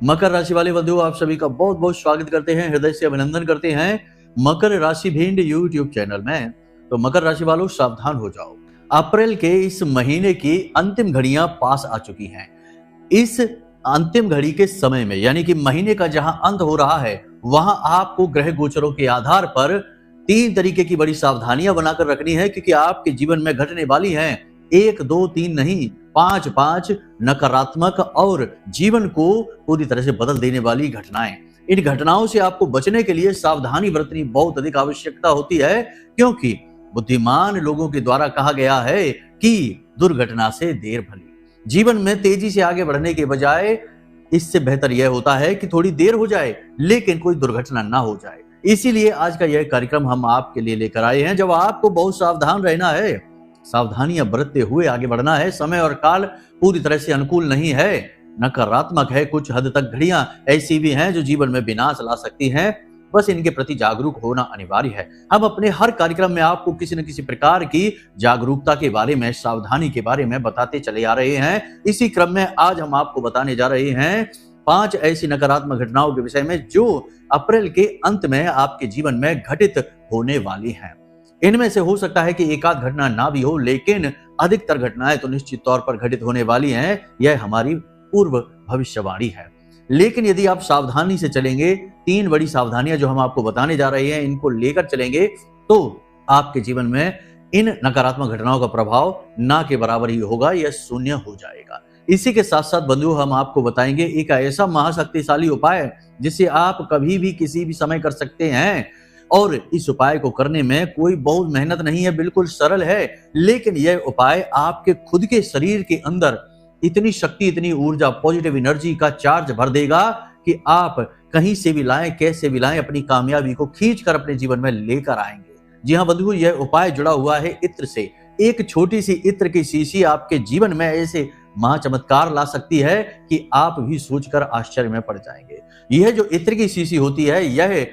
मकर राशि वाले बंधुओं, आप सभी का बहुत बहुत स्वागत करते हैं, हृदय से अभिनंदन करते हैं मकर राशि भिंड यूट्यूब चैनल में। तो मकर राशि वालों, सावधान हो जाओ। अप्रैल के इस महीने की अंतिम घड़ियां पास आ चुकी हैं। इस अंतिम घड़ी के समय में, यानी कि महीने का जहां अंत हो रहा है, वहां आपको ग्रह गोचरों के आधार पर 3 तरीके की बड़ी सावधानियां बनाकर रखनी है, क्योंकि आपके जीवन में घटने वाली हैं 1, 2, 3 नहीं, 5 नकारात्मक और जीवन को पूरी तरह से बदल देने वाली घटनाएं। इन घटनाओं से आपको बचने के लिए सावधानी बरतनी बहुत अधिक आवश्यकता होती है, क्योंकि बुद्धिमान लोगों के द्वारा कहा गया है कि दुर्घटना से देर भली। जीवन में तेजी से आगे बढ़ने के बजाय इससे बेहतर यह होता है कि थोड़ी देर हो जाए लेकिन कोई दुर्घटना ना हो जाए। इसीलिए आज का यह कार्यक्रम हम आपके लिए लेकर आए हैं, जब आपको बहुत सावधान रहना है, सावधानियां बरतते हुए आगे बढ़ना है। समय और काल पूरी तरह से अनुकूल नहीं है, नकारात्मक है। कुछ हद तक घड़ियां ऐसी भी हैं जो जीवन में विनाश ला सकती हैं। बस इनके प्रति जागरूक होना अनिवार्य है। हम अपने हर कार्यक्रम में आपको किसी न किसी प्रकार की जागरूकता के बारे में, सावधानी के बारे में बताते चले आ रहे हैं। इसी क्रम में आज हम आपको बताने जा रहे हैं 5 ऐसी नकारात्मक घटनाओं के विषय में जो अप्रैल के अंत में आपके जीवन में घटित होने वाली हैं। इनमें से हो सकता है कि एकाध घटना ना भी हो, लेकिन अधिकतर घटनाएं तो निश्चित तौर पर घटित होने वाली हैं। यह हमारी पूर्व भविष्यवाणी है। लेकिन यदि आप सावधानी से चलेंगे, 3 बड़ी सावधानियां जो हम आपको बताने जा रहे हैं, इनको लेकर चलेंगे, तो आपके जीवन में इन नकारात्मक घटनाओं का प्रभाव ना के बराबर ही होगा, यह शून्य हो जाएगा। इसी के साथ साथ बंधुओं, हम आपको बताएंगे एक ऐसा महाशक्तिशाली उपाय जिसे आप कभी भी किसी भी समय कर सकते हैं। और इस उपाय को करने में कोई बहुत मेहनत नहीं है, बिल्कुल सरल है। लेकिन यह उपाय आपके खुद के शरीर के अंदर इतनी शक्ति, इतनी ऊर्जा, पॉजिटिव एनर्जी का चार्ज भर देगा कि आप कहीं से भी लाएं, कैसे भी लाएं, अपनी कामयाबी को खींच कर अपने जीवन में लेकर आएंगे। जी हाँ बंधुओं, यह उपाय जुड़ा हुआ है इत्र से। एक छोटी सी इत्र की शीशी आपके जीवन में ऐसे महाचमत्कार ला सकती है कि आप भी सोचकर आश्चर्य में पड़ जाएंगे। यह जो इत्र की शीशी होती है, यह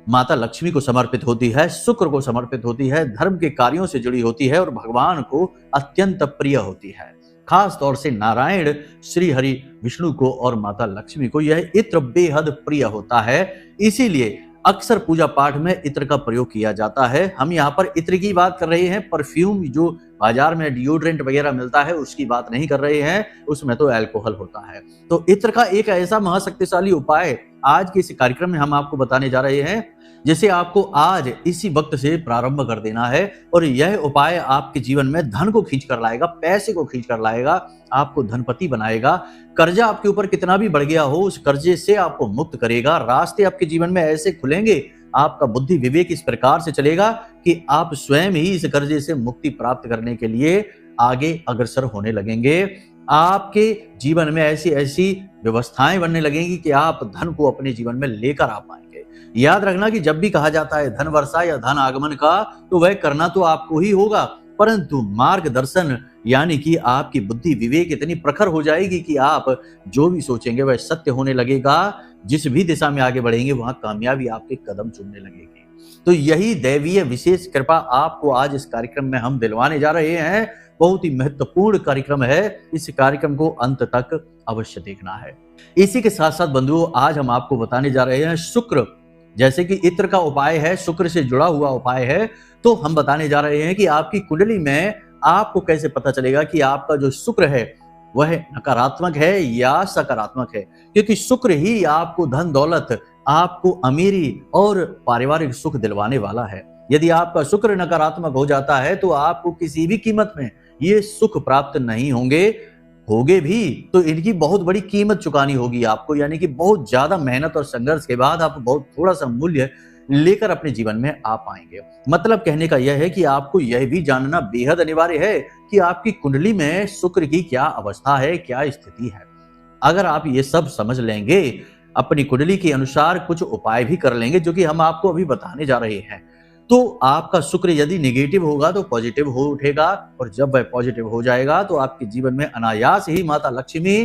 माता लक्ष्मी को समर्पित होती है, शुक्र को समर्पित होती है, धर्म के कार्यों से जुड़ी होती है और भगवान को अत्यंत प्रिय होती है। खास तौर से नारायण, श्री हरि, विष्णु को और माता लक्ष्मी को यह इत्र बेहद प्रिय होता है। इसीलिए अक्सर पूजा पाठ में इत्र का प्रयोग किया जाता है। हम यहाँ पर इत्र की बात कर रहे हैं, परफ्यूम जो बाजार में डिओड्रेंट वगैरह मिलता है उसकी बात नहीं कर रहे हैं, उसमें तो अल्कोहल होता है। तो इत्र का एक ऐसा महाशक्तिशाली उपाय आज के इस कार्यक्रम में हम आपको बताने जा रहे हैं, जिसे आपको आज इसी वक्त से प्रारंभ कर देना है। और यह उपाय आपके जीवन में धन को खींच कर लाएगा, पैसे को खींच कर लाएगा, आपको धनपति बनाएगा। कर्जा आपके ऊपर कितना भी बढ़ गया हो, उस कर्जे से आपको मुक्त करेगा। रास्ते आपके जीवन में ऐसे खुलेंगे, आपका बुद्धि विवेक इस प्रकार से चलेगा कि आप स्वयं ही इस कर्जे से मुक्ति प्राप्त करने के लिए आगे अग्रसर होने लगेंगे। आपके जीवन में ऐसी ऐसी व्यवस्थाएं बनने लगेंगी कि आप धन को अपने जीवन में लेकर आ पाएंगे। याद रखना कि जब भी कहा जाता है धन वर्षा या धन आगमन का, तो वह करना तो आपको ही होगा, परंतु मार्गदर्शन यानी कि आपकी बुद्धि विवेक इतनी प्रखर हो जाएगी कि आप जो भी सोचेंगे वह सत्य होने लगेगा। जिस भी दिशा में आगे बढ़ेंगे वहां कामयाबी आपके कदम चूमने लगेगी। तो यही दैवीय विशेष कृपा आपको आज इस कार्यक्रम में हम दिलवाने जा रहे हैं। बहुत ही महत्वपूर्ण कार्यक्रम है, इस कार्यक्रम को अंत तक अवश्य देखना है। इसी के साथ साथ बंधुओं, आज हम आपको बताने जा रहे हैं शुक्र, जैसे कि इत्र का उपाय है, शुक्र से जुड़ा हुआ उपाय है, तो हम बताने जा रहे हैं कि आपकी कुंडली में आपको कैसे पता चलेगा कि आपका जो शुक्र है वह नकारात्मक है या सकारात्मक है। क्योंकि शुक्र ही आपको धन दौलत, आपको अमीरी और पारिवारिक सुख दिलवाने वाला है। यदि आपका शुक्र नकारात्मक हो जाता है तो आपको किसी भी कीमत में ये सुख प्राप्त नहीं होंगे। होगे भी तो इनकी बहुत बड़ी कीमत चुकानी होगी आपको, यानी कि बहुत ज्यादा मेहनत और संघर्ष के बाद आप बहुत थोड़ा सा मूल्य लेकर अपने जीवन में आ पाएंगे। मतलब कहने का यह है कि आपको यह भी जानना बेहद अनिवार्य है कि आपकी कुंडली में शुक्र की क्या अवस्था है, क्या स्थिति है। अगर आप ये सब समझ लेंगे, अपनी कुंडली के अनुसार कुछ उपाय भी कर लेंगे जो कि हम आपको अभी बताने जा रहे हैं, तो आपका शुक्र यदि नेगेटिव होगा तो पॉजिटिव हो उठेगा। और जब वह पॉजिटिव हो जाएगा तो आपके जीवन में अनायास ही माता लक्ष्मी,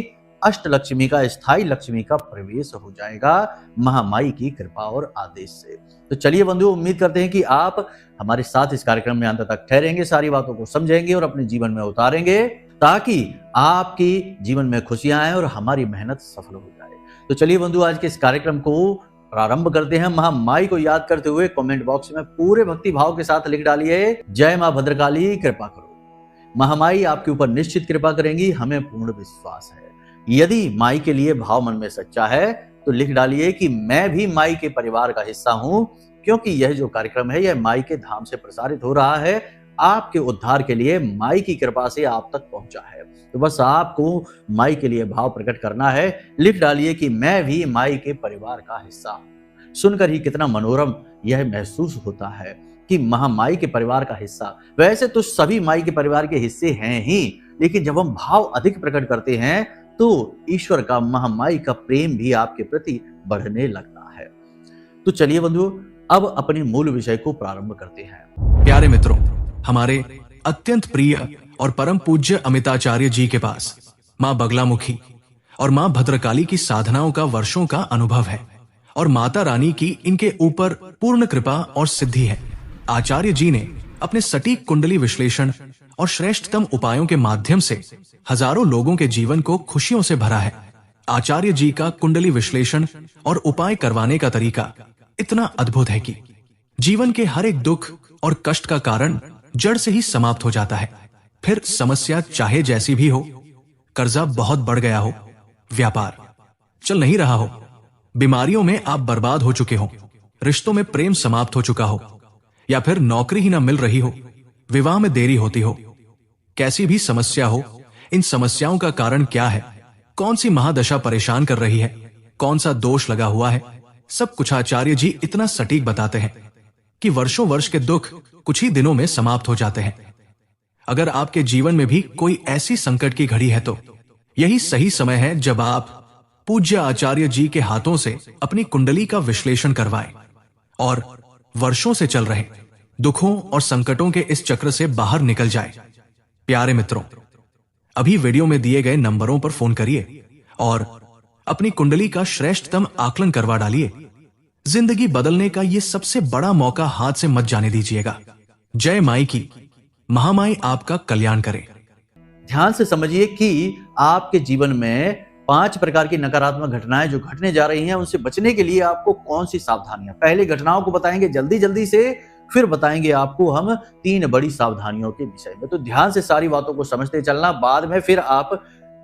अष्ट लक्ष्मी का, स्थायी लक्ष्मी का प्रवेश हो जाएगा, महामाई की कृपा और आदेश से। तो चलिए बंधुओं, उम्मीद करते हैं कि आप हमारे साथ इस कार्यक्रम में अंत तक ठहरेंगे, सारी बातों को समझेंगे और अपने जीवन में उतारेंगे, ताकि आपकी जीवन में खुशियां आए और हमारी मेहनत सफल हो जाए। तो चलिए बंधु, आज के इस कार्यक्रम को प्रारंभ करते हैं। महामाई को याद करते हुए कमेंट बॉक्स में पूरे भक्ति भाव के साथ लिख डालिए, जय मां भद्रकाली कृपा करो। महामाई आपके ऊपर निश्चित कृपा करेंगी, हमें पूर्ण विश्वास है। यदि माई के लिए भाव मन में सच्चा है तो लिख डालिए कि मैं भी माई के परिवार का हिस्सा हूं, क्योंकि यह जो कार्यक्रम है यह माई के धाम से प्रसारित हो रहा है, आपके उद्धार के लिए माई की कृपा से आप तक पहुंचा है। तो बस आपको माई के लिए भाव प्रकट करना है। लिख डालिए कि मैं भी माई के परिवार का हिस्सा हूं। सुनकर ही कितना मनोरम यह महसूस होता है कि महामाई के परिवार का हिस्सा। वैसे तो सभी माई के परिवार के हिस्से हैं ही, लेकिन जब हम भाव अधिक प्रकट करते हैं तो ईश्वर का, महामाई का प्रेम भी आपके प्रति बढ़ने लगता है। तो चलिए बंधुओं, अब अपने मूल विषय को प्रारंभ करते हैं। प्यारे मित्रों, हमारे अत्यंत प्रिय और परम पूज्य अमिताचार्य जी के पास माँ बगलामुखी और माँ भद्रकाली की साधनाओं का वर्षों का अनुभव है और माता रानी की इनके ऊपर पूर्ण कृपा और सिद्धि है। आचार्य जी ने अपने सटीक कुंडली विश्लेषण और श्रेष्ठतम उपायों के माध्यम से हजारों लोगों के जीवन को खुशियों से भरा है। आचार्य जी का कुंडली विश्लेषण और उपाय करवाने का तरीका इतना अद्भुत है कि जीवन के हर एक दुख और कष्ट का कारण जड़ से ही समाप्त हो जाता है। फिर समस्या चाहे जैसी भी हो, कर्जा बहुत बढ़ गया हो, व्यापार चल नहीं रहा हो, बीमारियों में आप बर्बाद हो चुके हो, रिश्तों में प्रेम समाप्त हो चुका हो, या फिर नौकरी ही ना मिल रही हो, विवाह में देरी होती हो, कैसी भी समस्या हो, इन समस्याओं का कारण क्या है, कौन सी महादशा परेशान कर रही है, कौन सा दोष लगा हुआ है, सब कुछ आचार्य जी इतना सटीक बताते हैं कि वर्षों वर्ष के दुख कुछ ही दिनों में समाप्त हो जाते हैं। अगर आपके जीवन में भी कोई ऐसी संकट की घड़ी है तो यही सही समय है जब आप पूज्य आचार्य जी के हाथों से अपनी कुंडली का विश्लेषण करवाएं और वर्षों से चल रहे दुखों और संकटों के इस चक्र से बाहर निकल जाए। प्यारे मित्रों, अभी वीडियो में दिए गए नंबरों पर फोन करिए और अपनी कुंडली का श्रेष्ठतम आकलन करवा डालिए। जिंदगी बदलने का ये सबसे बड़ा मौका हाथ से मत जाने दीजिएगा। जय माई की। महामाई आपका कल्याण करे। ध्यान से समझिए कि आपके जीवन में 5 प्रकार की नकारात्मक घटनाएं जो घटने जा रही हैं, उनसे बचने के लिए आपको कौन सी सावधानियां। पहले घटनाओं को बताएंगे जल्दी जल्दी से, फिर बताएंगे आपको हम 3 बड़ी सावधानियों के विषय में। तो ध्यान से सारी बातों को समझते चलना, बाद में फिर आप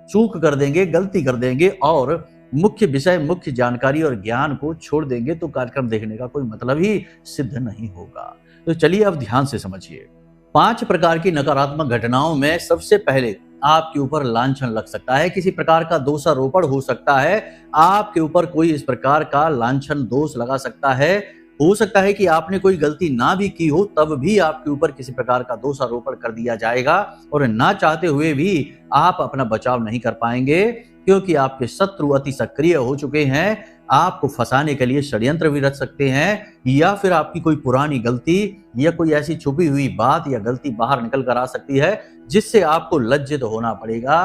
चूक कर देंगे, गलती कर देंगे और मुख्य विषय, मुख्य जानकारी और ज्ञान को छोड़ देंगे तो कार्यक्रम देखने का कोई मतलब ही सिद्ध नहीं होगा। तो चलिए अब ध्यान से समझिए। 5 प्रकार की नकारात्मक घटनाओं में सबसे पहले आपके ऊपर लांछन लग सकता है, किसी प्रकार का दोषारोपण हो सकता है, आपके ऊपर कोई इस प्रकार का लांछन दोष लगा सकता है। हो सकता है कि आपने कोई गलती ना भी की हो, तब भी आपके ऊपर किसी प्रकार का दोषारोपण कर दिया जाएगा और ना चाहते हुए भी आप अपना बचाव नहीं कर पाएंगे, क्योंकि आपके शत्रु अति सक्रिय हो चुके हैं। आपको फंसाने के लिए षड्यंत्र भी रच सकते हैं, या फिर आपकी कोई पुरानी गलती या कोई ऐसी छुपी हुई बात या गलती बाहर निकल कर आ सकती है, जिससे आपको लज्जित होना पड़ेगा,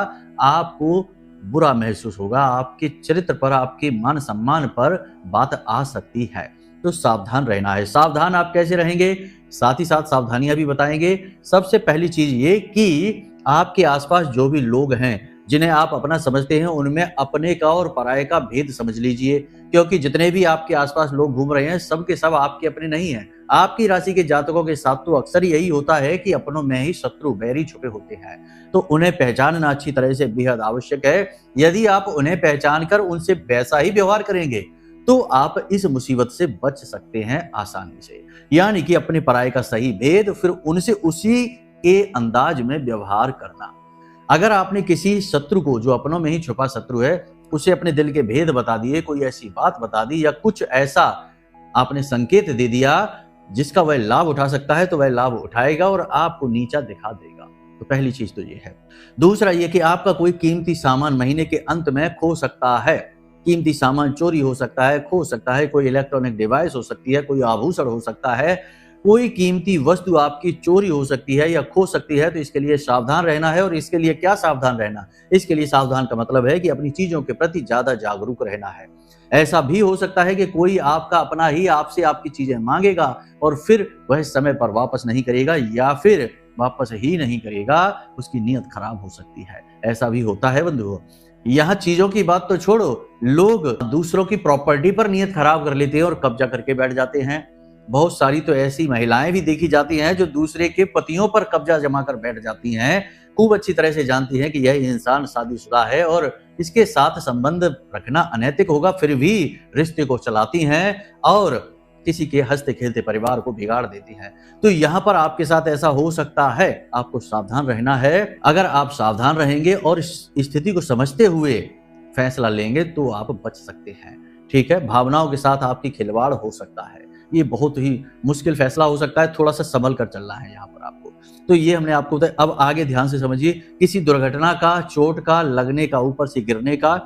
आपको बुरा महसूस होगा, आपके चरित्र पर, आपके मान सम्मान पर बात आ सकती है। तो सावधान रहना है। सावधान आप कैसे रहेंगे, साथ ही साथ सावधानियां भी बताएंगे। सबसे पहली चीज ये कि आपके आसपास जो भी लोग हैं जिन्हें आप अपना समझते हैं, उनमें अपने का और पराये का भेद समझ लीजिए, क्योंकि जितने भी आपके आसपास लोग घूम रहे हैं सब के सब आपके अपने नहीं हैं। आपकी राशि के जातकों के साथ तो अक्सर यही होता है कि अपनों में ही शत्रु बैरी छुपे होते हैं, तो उन्हें पहचानना अच्छी तरह से बेहद आवश्यक है। यदि आप उन्हें पहचान कर उनसे वैसा ही व्यवहार करेंगे तो आप इस मुसीबत से बच सकते हैं आसानी से। यानी कि अपने पराये का सही भेद, फिर उनसे उसी के अंदाज में व्यवहार करना। अगर आपने किसी शत्रु को, जो अपनों में ही छुपा शत्रु है, उसे अपने दिल के भेद बता दिए, कोई ऐसी बात बता दी या कुछ ऐसा आपने संकेत दे दिया जिसका वह लाभ उठा सकता है, तो वह लाभ उठाएगा और आपको नीचा दिखा देगा। तो पहली चीज तो ये है। दूसरा ये कि आपका कोई कीमती सामान महीने के अंत में खो सकता है। कीमती सामान चोरी हो सकता है, खो सकता है, कोई इलेक्ट्रॉनिक डिवाइस हो सकती है, कोई आभूषण हो सकता है, कोई कीमती वस्तु आपकी चोरी हो सकती है या खो सकती है। तो इसके लिए सावधान रहना है। और इसके लिए क्या सावधान रहना? इसके लिए सावधान का मतलब है कि अपनी चीजों के प्रति ज्यादा जागरूक रहना है। ऐसा भी हो सकता है कि कोई आपका अपना ही आपसे आपकी चीजें मांगेगा और फिर वह समय पर वापस नहीं करेगा, या फिर वापस ही नहीं करेगा, उसकी नीयत खराब हो सकती है। ऐसा भी होता है बंधुओं। यहाँ चीजों की बात तो छोड़ो, लोग दूसरों की प्रॉपर्टी पर नीयत खराब कर लेते हैं और कब्जा करके बैठ जाते हैं। बहुत सारी तो ऐसी महिलाएं भी देखी जाती हैं जो दूसरे के पतियों पर कब्जा जमा कर बैठ जाती हैं। खूब अच्छी तरह से जानती हैं कि यह इंसान शादीशुदा है और इसके साथ संबंध रखना अनैतिक होगा, फिर भी रिश्ते को चलाती हैं और किसी के हंसते खेलते परिवार को बिगाड़ देती हैं। तो यहाँ पर आपके साथ ऐसा हो सकता है, आपको सावधान रहना है। अगर आप सावधान रहेंगे और इस स्थिति को समझते हुए फैसला लेंगे तो आप बच सकते हैं। ठीक है, भावनाओं के साथ आपकी खिलवाड़ हो सकता है, ये बहुत ही मुश्किल फैसला हो सकता है, थोड़ा सा संभल कर चलना है यहाँ पर आपको। तो ये हमने आपको बताया। अब आगे ध्यान से समझिए, किसी दुर्घटना का, चोट का लगने का, ऊपर से गिरने का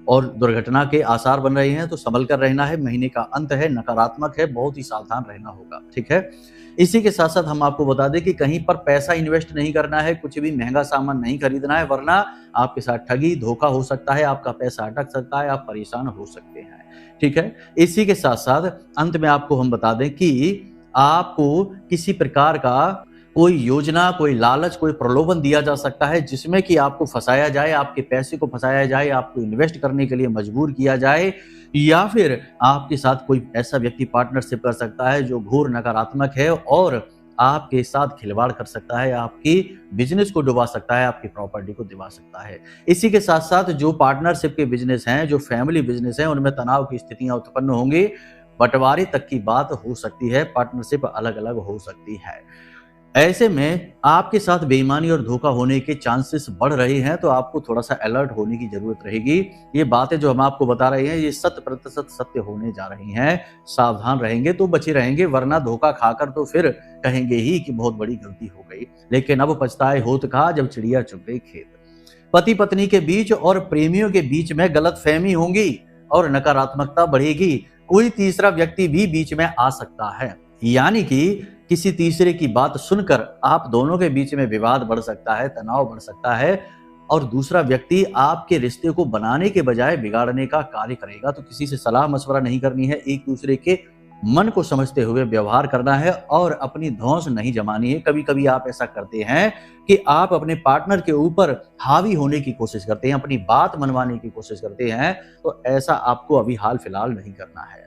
और दुर्घटना के आसार बन रहे हैं तो संभल कर रहना है। महीने का अंत है, नकारात्मक है, बहुत ही सावधान रहना होगा। ठीक है, इसी के साथ साथ हम आपको बता दें कि कहीं पर पैसा इन्वेस्ट नहीं करना है, कुछ भी महंगा सामान नहीं खरीदना है, वरना आपके साथ ठगी, धोखा हो सकता है, आपका पैसा अटक सकता है, आप परेशान हो सकते हैं। ठीक है, इसी के साथ साथ अंत में आपको हम बता दें कि आपको किसी प्रकार का कोई योजना, कोई लालच, कोई प्रलोभन दिया जा सकता है जिसमें कि आपको फंसाया जाए, आपके पैसे को फंसाया जाए, आपको इन्वेस्ट करने के लिए मजबूर किया जाए, या फिर आपके साथ कोई ऐसा व्यक्ति पार्टनरशिप कर सकता है जो घोर नकारात्मक है और आपके साथ खिलवाड़ कर सकता है, आपकी बिजनेस को डुबा सकता है, आपकी प्रॉपर्टी को दिवा सकता है। इसी के साथ साथ जो पार्टनरशिप के बिजनेस हैं, जो फैमिली बिजनेस हैं, उनमें तनाव की स्थितियां उत्पन्न होंगी, बंटवारे तक की बात हो सकती है, पार्टनरशिप अलग अलग हो सकती है। ऐसे में आपके साथ बेईमानी और धोखा होने के चांसेस बढ़ रहे हैं, तो आपको थोड़ा सा अलर्ट होने की जरूरत रहेगी। ये बातें जो हम आपको बता रहे हैं ये 100% सत्य होने जा रही हैं। सावधान रहेंगे तो बचे रहेंगे, वरना धोखा खाकर तो फिर कहेंगे ही कि बहुत बड़ी गलती हो गई। लेकिन अब पछताए होत कहा, जब चिड़िया चुग गई खेत। पति पत्नी के बीच और प्रेमियों के बीच में गलतफहमी होंगी और नकारात्मकता बढ़ेगी। कोई तीसरा व्यक्ति भी बीच में आ सकता है, यानी कि किसी तीसरे की बात सुनकर आप दोनों के बीच में विवाद बढ़ सकता है, तनाव बढ़ सकता है और दूसरा व्यक्ति आपके रिश्ते को बनाने के बजाय बिगाड़ने का कार्य करेगा। तो किसी से सलाह मशवरा नहीं करनी है, एक दूसरे के मन को समझते हुए व्यवहार करना है और अपनी धौंस नहीं जमानी है। कभी कभी आप ऐसा करते हैं कि आप अपने पार्टनर के ऊपर हावी होने की कोशिश करते हैं, अपनी बात मनवाने की कोशिश करते हैं, तो ऐसा आपको अभी हाल फिलहाल नहीं करना है।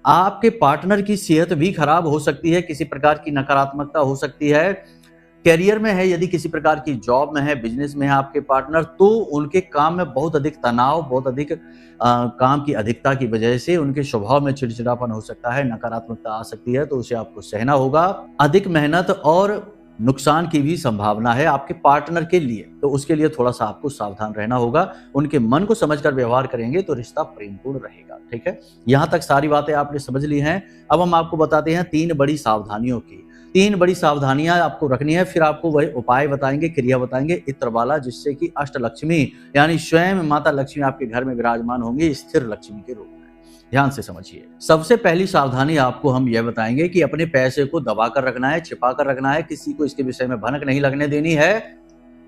आपके पार्टनर की सेहत भी खराब हो सकती है, किसी प्रकार की नकारात्मकता हो सकती है। करियर में है, यदि किसी प्रकार की जॉब में है, बिजनेस में है आपके पार्टनर, तो उनके काम में बहुत अधिक तनाव, बहुत अधिक काम की अधिकता की वजह से उनके स्वभाव में चिड़चिड़ापन हो सकता है, नकारात्मकता आ सकती है, तो उसे आपको सहना होगा। अधिक मेहनत और नुकसान की भी संभावना है आपके पार्टनर के लिए, तो उसके लिए थोड़ा सा आपको सावधान रहना होगा। उनके मन को समझकर व्यवहार करेंगे तो रिश्ता प्रेमपूर्ण रहेगा। ठीक है, यहाँ तक सारी बातें आपने समझ ली हैं। अब हम आपको बताते हैं 3 बड़ी सावधानियों की। 3 बड़ी सावधानियां आपको रखनी है, फिर आपको वही उपाय बताएंगे, क्रिया बताएंगे इत्र वाला, जिससे कि अष्ट लक्ष्मी यानी स्वयं माता लक्ष्मी आपके घर में विराजमान होंगी स्थिर लक्ष्मी के रूप में। ध्यान से समझिए। सबसे पहली सावधानी आपको हम यह बताएंगे कि अपने पैसे को दबा कर रखना है, छिपा कर रखना है, किसी को इसके विषय में भनक नहीं लगने देनी है।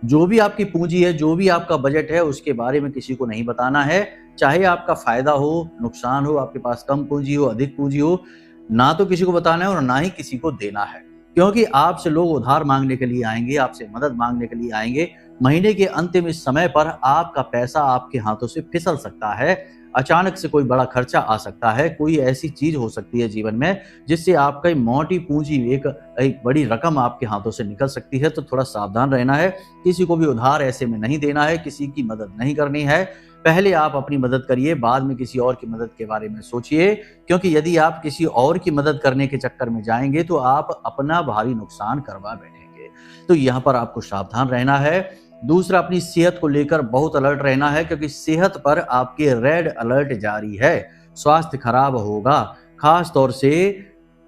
जो भी आपकी पूंजी है, जो भी आपका बजट है, उसके बारे में किसी को नहीं बताना है। चाहे आपका फायदा हो, नुकसान हो, आपके पास कम पूंजी हो, अधिक पूंजी हो, ना तो किसी को बताना है और ना ही किसी को देना है, क्योंकि आपसे लोग उधार मांगने के लिए आएंगे, आपसे मदद मांगने के लिए आएंगे। महीने के अंतिम इस समय पर आपका पैसा आपके हाथों से फिसल सकता है, अचानक से कोई बड़ा खर्चा आ सकता है, कोई ऐसी चीज हो सकती है जीवन में जिससे आपका मोटी पूंजी, एक बड़ी रकम आपके हाथों से निकल सकती है। तो थोड़ा सावधान रहना है, किसी को भी उधार ऐसे में नहीं देना है, किसी की मदद नहीं करनी है। पहले आप अपनी मदद करिए, बाद में किसी और की मदद के बारे में सोचिए, क्योंकि यदि आप किसी और की मदद करने के चक्कर में जाएंगे तो आप अपना भारी नुकसान करवा बैठेंगे। तो यहाँ पर आपको सावधान रहना है। दूसरा, अपनी सेहत को लेकर बहुत अलर्ट रहना है, क्योंकि सेहत पर आपके रेड अलर्ट जारी है। स्वास्थ्य खराब होगा, खास तौर से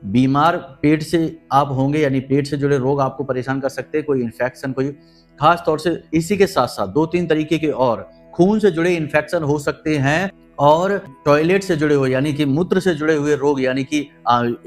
बीमार पेट से आप होंगे, यानी पेट से जुड़े रोग आपको परेशान कर सकते हैं, कोई इन्फेक्शन, कोई खास तौर से। इसी के साथ साथ 2-3 तरीके के और खून से जुड़े इन्फेक्शन हो सकते हैं और टॉयलेट से जुड़े हुए यानी कि मूत्र से जुड़े हुए रोग, यानी कि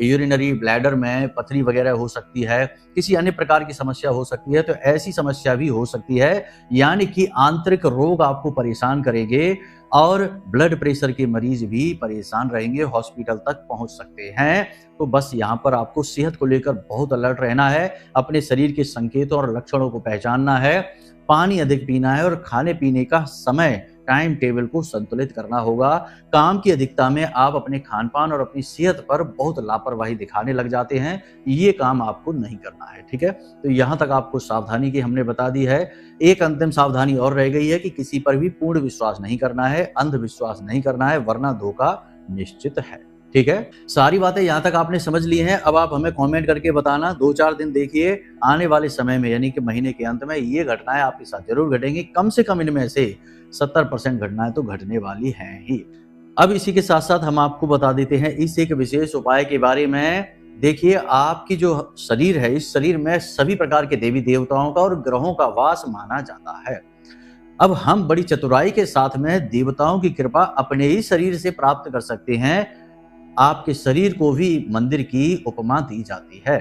यूरिनरी ब्लैडर में पथरी वगैरह हो सकती है, किसी अन्य प्रकार की समस्या हो सकती है, तो ऐसी समस्या भी हो सकती है, यानी कि आंतरिक रोग आपको परेशान करेंगे और ब्लड प्रेशर के मरीज भी परेशान रहेंगे, हॉस्पिटल तक पहुंच सकते हैं। तो बस यहाँ पर आपको सेहत को लेकर बहुत अलर्ट रहना है, अपने शरीर के संकेतों और लक्षणों को पहचानना है, पानी अधिक पीना है और खाने पीने का समय टाइम टेबल को संतुलित करना होगा। काम की अधिकता में आप अपने खान पान और अपनी सेहत पर बहुत लापरवाही दिखाने लग जाते हैं, ये काम आपको नहीं करना है। ठीक है, तो यहाँ तक आपको सावधानी की हमने बता दी है। एक अंतिम सावधानी और रह गई है कि किसी पर भी पूर्ण विश्वास नहीं करना है, अंधविश्वास नहीं करना है, वरना धोखा निश्चित है। ठीक है, सारी बातें यहाँ तक आपने समझ ली हैं। अब आप हमें कमेंट करके बताना, 2-4 दिन देखिए, आने वाले समय में यानी कि महीने के अंत में ये घटनाएं आपके साथ जरूर घटेंगी। कम से कम इनमें से 70% घटनाएं तो घटने वाली हैं ही। अब इसी के साथ साथ हम आपको बता देते हैं इस एक विशेष उपाय के बारे में। देखिए, आपकी जो शरीर है, इस शरीर में सभी प्रकार के देवी देवताओं का और ग्रहों का वास माना जाता है। अब हम बड़ी चतुराई के साथ में देवताओं की कृपा अपने ही शरीर से प्राप्त कर सकते हैं। आपके शरीर को भी मंदिर की उपमा दी जाती है।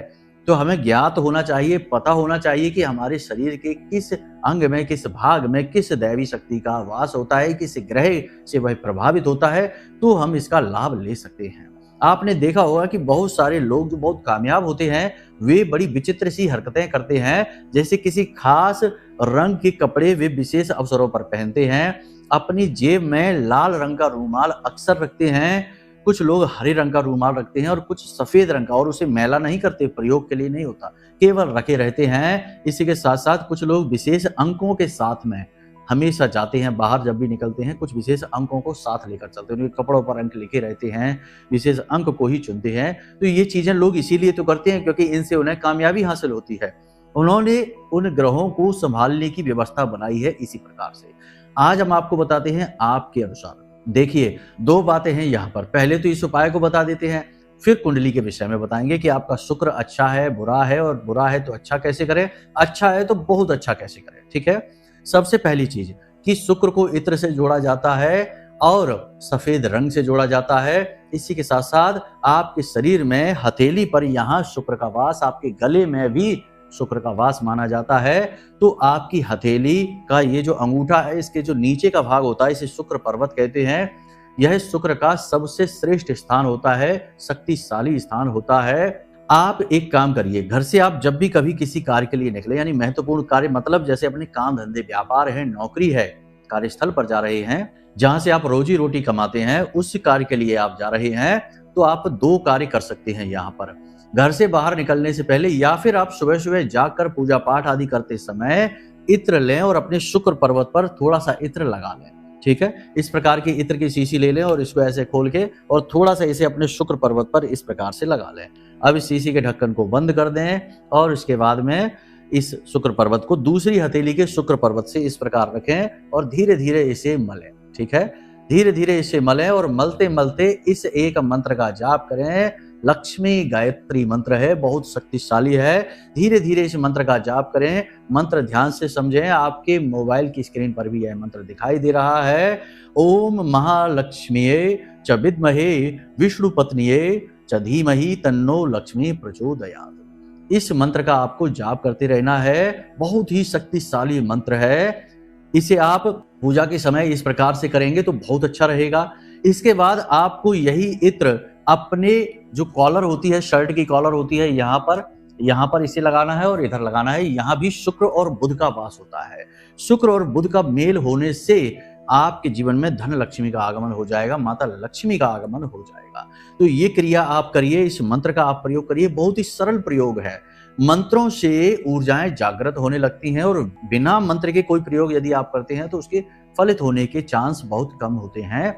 तो हमें ज्ञात होना चाहिए, पता होना चाहिए कि हमारे शरीर के किस अंग में, किस भाग में किस दैवी शक्ति का वास होता है, किस ग्रह से वह प्रभावित होता है, तो हम इसका लाभ ले सकते हैं। आपने देखा होगा कि बहुत सारे लोग जो बहुत कामयाब होते हैं, वे बड़ी विचित्र सी हरकतें करते हैं। जैसे किसी खास रंग के कपड़े वे विशेष अवसरों पर पहनते हैं, अपनी जेब में लाल रंग का रूमाल अक्सर रखते हैं, कुछ लोग हरे रंग का रूमाल रखते हैं और कुछ सफेद रंग का, और उसे मैला नहीं करते, प्रयोग के लिए नहीं होता, केवल रखे रहते हैं। इसी के साथ साथ कुछ लोग विशेष अंकों के साथ में हमेशा जाते हैं, बाहर जब भी निकलते हैं कुछ विशेष अंकों को साथ लेकर चलते हैं, उनके कपड़ों पर अंक लिखे रहते हैं, विशेष अंक को ही चुनते हैं। तो ये चीजें लोग इसीलिए तो करते हैं क्योंकि इनसे उन्हें कामयाबी हासिल होती है। उन्होंने उन ग्रहों को संभालने की व्यवस्था बनाई है इसी प्रकार से। आज हम आपको बताते हैं आपके अनुसार। देखिए, 2 बातें हैं यहाँ पर। पहले तो इस उपाय को बता देते हैं, फिर कुंडली के विषय में बताएंगे कि आपका शुक्र अच्छा है, बुरा है, और बुरा है तो अच्छा कैसे करें, अच्छा है तो बहुत अच्छा कैसे करें। ठीक है, सबसे पहली चीज कि शुक्र को इत्र से जोड़ा जाता है और सफेद रंग से जोड़ा जाता है। इसी के साथ साथ आपके शरीर में हथेली पर यहाँ शुक्र का वास, आपके गले में भी शुक्र का वास माना जाता है। तो आपकी हथेली का ये जो अंगूठा है, इसके जो नीचे का भाग होता है, इसे शुक्र पर्वत कहते हैं। यह शुक्र का सबसे श्रेष्ठ स्थान होता है, शक्तिशाली स्थान होता है। आप एक काम करिए, घर से आप जब भी कभी किसी कार्य के लिए निकले, यानी महत्वपूर्ण कार्य, मतलब जैसे अपने काम धंधे, व्यापार है, नौकरी है, कार्यस्थल पर जा रहे हैं, जहां से आप रोजी रोटी कमाते हैं, उस कार्य के लिए आप जा रहे हैं, तो आप 2 कार्य कर सकते हैं यहाँ पर। घर से बाहर निकलने से पहले या फिर आप सुबह सुबह जाकर पूजा पाठ आदि करते समय इत्र लें और अपने शुक्र पर्वत पर थोड़ा सा इत्र लगा लें। ठीक है, इस प्रकार की इत्र की शीशी ले लें और इसको ऐसे खोल के और थोड़ा सा इसे अपने शुक्र पर्वत पर इस प्रकार से लगा लें। अब इस शीशी के ढक्कन को बंद कर दें और इसके बाद में इस शुक्र पर्वत को दूसरी हथेली के शुक्र पर्वत से इस प्रकार रखें और धीरे धीरे इसे मलें। ठीक है, धीरे धीरे इसे मलें और मलते मलते इस एक मंत्र का जाप करें। लक्ष्मी गायत्री मंत्र है, बहुत शक्तिशाली है। धीरे धीरे इस मंत्र का जाप करें। मंत्र ध्यान से समझें, आपके मोबाइल की स्क्रीन पर भी यह मंत्र दिखाई दे रहा है। ओम महालक्ष्मीये च विद्महे विष्णुपत्नीये च धीमहि तन्नो लक्ष्मी प्रचोदयात्। इस मंत्र का आपको जाप करते रहना है, बहुत ही शक्तिशाली मंत्र है। इसे आप पूजा के समय इस प्रकार से करेंगे तो बहुत अच्छा रहेगा। इसके बाद आपको यही इत्र अपने जो कॉलर होती है, शर्ट की कॉलर होती है, यहाँ पर इसे लगाना है और इधर लगाना है। यहाँ भी शुक्र और बुध का वास होता है। शुक्र और बुध का मेल होने से आपके जीवन में धन लक्ष्मी का आगमन हो जाएगा, माता लक्ष्मी का आगमन हो जाएगा। तो ये क्रिया आप करिए, इस मंत्र का आप प्रयोग करिए। बहुत ही सरल प्रयोग है। मंत्रों से ऊर्जाएं जागृत होने लगती हैं और बिना मंत्र के कोई प्रयोग यदि आप करते हैं तो उसके फलित होने के चांस बहुत कम होते हैं।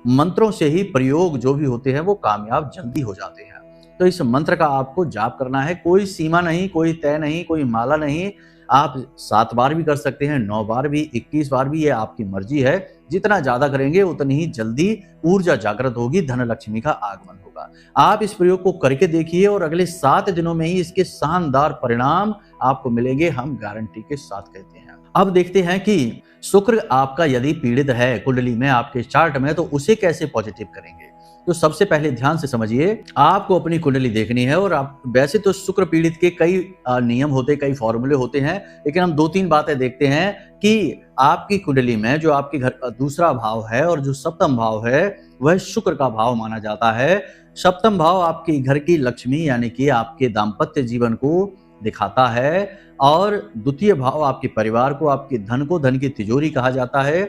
मंत्रों से ही प्रयोग जो भी होते हैं वो कामयाब जल्दी हो जाते हैं। तो इस मंत्र का आपको जाप करना है। कोई सीमा नहीं, कोई तय नहीं, कोई माला नहीं। आप 7 बार भी कर सकते हैं, 9 बार भी, 21 बार भी, ये आपकी मर्जी है। जितना ज्यादा करेंगे उतनी ही जल्दी ऊर्जा जागृत होगी, धन लक्ष्मी का आगमन होगा। आप इस प्रयोग को करके देखिए और अगले 7 दिनों में ही इसके शानदार परिणाम आपको मिलेंगे, हम गारंटी के साथ कहते हैं। अब देखते हैं कि शुक्र आपका यदि पीड़ित है कुंडली में, आपके चार्ट में, तो उसे कैसे पॉजिटिव करेंगे। तो सबसे पहले ध्यान से समझिए, आपको अपनी कुंडली देखनी है। और आप वैसे तो शुक्र पीड़ित के कई नियम होते, कई फॉर्मूले होते हैं, लेकिन हम 2-3 बातें देखते हैं कि आपकी कुंडली में जो आपके घर का दूसरा भाव है और जो सप्तम भाव है वह शुक्र का भाव माना जाता है। सप्तम भाव आपके घर की लक्ष्मी यानी कि आपके दाम्पत्य जीवन को दिखाता है और द्वितीय भाव आपके परिवार को, आपके धन को, धन की तिजोरी कहा जाता है।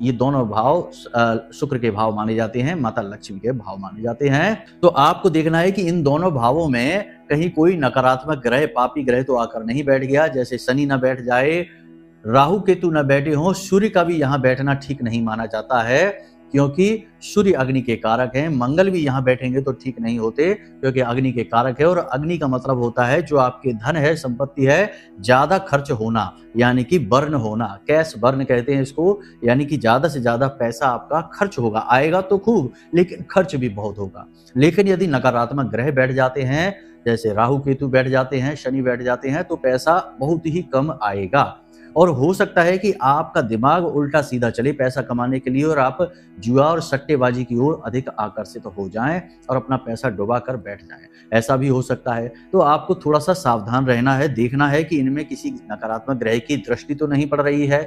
ये दोनों भाव शुक्र के भाव माने जाते हैं, माता लक्ष्मी के भाव माने जाते हैं। तो आपको देखना है कि इन दोनों भावों में कहीं कोई नकारात्मक ग्रह, पापी ग्रह तो आकर नहीं बैठ गया। जैसे शनि ना बैठ जाए, राहु केतु न बैठे हों, सूर्य का भी यहाँ बैठना ठीक नहीं माना जाता है, क्योंकि सूर्य अग्नि के कारक हैं। मंगल भी यहाँ बैठेंगे तो ठीक नहीं होते, क्योंकि अग्नि के कारक है। और अग्नि का मतलब होता है जो आपके धन है, संपत्ति है, ज्यादा खर्च होना, यानी कि बर्न होना, कैश बर्न कहते हैं इसको, यानी कि ज्यादा से ज्यादा पैसा आपका खर्च होगा। आएगा तो खूब, लेकिन खर्च भी बहुत होगा। लेकिन यदि नकारात्मक ग्रह बैठ जाते हैं, जैसे राहु केतु बैठ जाते हैं, शनि बैठ जाते हैं, तो पैसा बहुत ही कम आएगा। और हो सकता है कि आपका दिमाग उल्टा सीधा चले पैसा कमाने के लिए, और आप जुआ और सट्टेबाजी की ओर अधिक आकर्षित हो जाएं और अपना पैसा डुबा कर बैठ जाएं। ऐसा भी हो सकता है। तो आपको थोड़ा सा सावधान रहना है, देखना है कि इनमें किसी नकारात्मक ग्रह की दृष्टि तो नहीं पड़ रही है।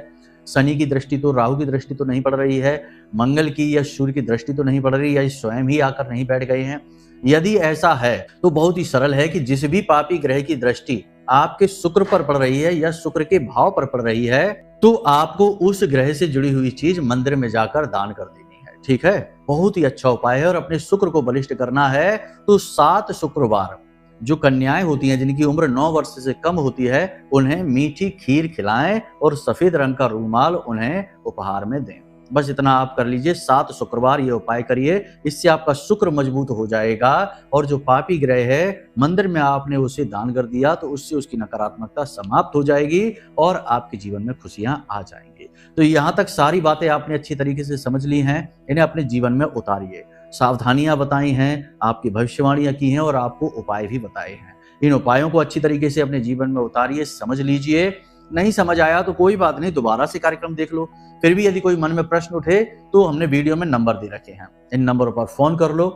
शनि की दृष्टि तो, राहु की दृष्टि तो नहीं पड़ रही है, मंगल की या सूर्य की दृष्टि तो नहीं पड़ रही, या स्वयं ही आकर नहीं बैठ गए हैं। यदि ऐसा है तो बहुत ही सरल है कि जिस भी पापी ग्रह की दृष्टि आपके शुक्र पर पड़ रही है या शुक्र के भाव पर पड़ रही है, तो आपको उस ग्रह से जुड़ी हुई चीज मंदिर में जाकर दान कर देनी है। ठीक है, बहुत ही अच्छा उपाय है। और अपने शुक्र को बलिष्ठ करना है तो 7 शुक्रवार जो कन्याएं होती हैं, जिनकी उम्र 9 वर्ष से कम होती है, उन्हें मीठी खीर खिलाएं और सफेद रंग का रुमाल उन्हें उपहार में दें। बस इतना आप कर लीजिए। 7 शुक्रवार ये उपाय करिए, इससे आपका शुक्र मजबूत हो जाएगा। और जो पापी ग्रह है, मंदिर में आपने उसे दान कर दिया तो उससे उसकी नकारात्मकता समाप्त हो जाएगी और आपके जीवन में खुशियां आ जाएंगी। तो यहाँ तक सारी बातें आपने अच्छी तरीके से समझ ली हैं, इन्हें अपने जीवन में उतारिए। सावधानियां बताई हैं, आपकी भविष्यवाणियां की हैं और आपको उपाय भी बताए हैं। इन उपायों को अच्छी तरीके से अपने जीवन में उतारिए, समझ लीजिए। नहीं समझ आया तो कोई बात नहीं, दोबारा से कार्यक्रम देख लो। फिर भी यदि कोई मन में प्रश्न उठे तो हमने वीडियो में नंबर दे रखे हैं, इन नंबरों पर फोन कर लो।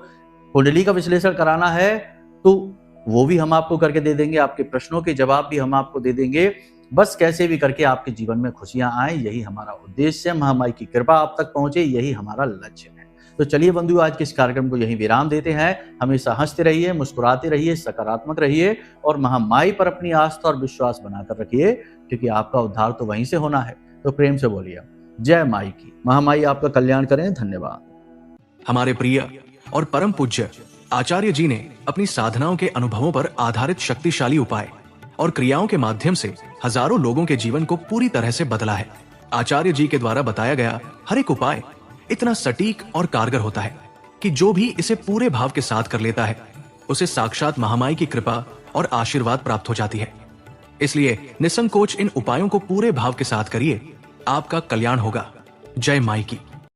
कुंडली का विश्लेषण कराना है तो वो भी हम आपको करके दे देंगे, आपके प्रश्नों के जवाब भी हम आपको दे देंगे। बस कैसे भी करके आपके जीवन में खुशियां आए, यही हमारा उद्देश्य है। महामाई की कृपा आप तक पहुंचे, यही हमारा लक्ष्य है। तो चलिए बंधु, आज के इस कार्यक्रम को यहीं विराम देते हैं। हमेशा हंसते रहिए, मुस्कुराते रहिए, सकारात्मक रहिए और महामाई पर अपनी आस्था और विश्वास बनाकर रखिए, क्योंकि आपका उद्धार तो वहीं से होना है। तो प्रेम से बोलिए जय माई की। महामाई आपका कल्याण करें। धन्यवाद। हमारे प्रिय और परम पूज्य आचार्य जी ने अपनी साधनाओं के अनुभवों पर आधारित शक्तिशाली उपाय और क्रियाओं के माध्यम से हजारों लोगों के जीवन को पूरी तरह से बदला है। आचार्य जी के द्वारा बताया गया हर एक उपाय इतना सटीक और कारगर होता है कि जो भी इसे पूरे भाव के साथ कर लेता है, उसे साक्षात महामाई की कृपा और आशीर्वाद प्राप्त हो जाती है। इसलिए निसंकोच इन उपायों को पूरे भाव के साथ करिए, आपका कल्याण होगा। जय माई की।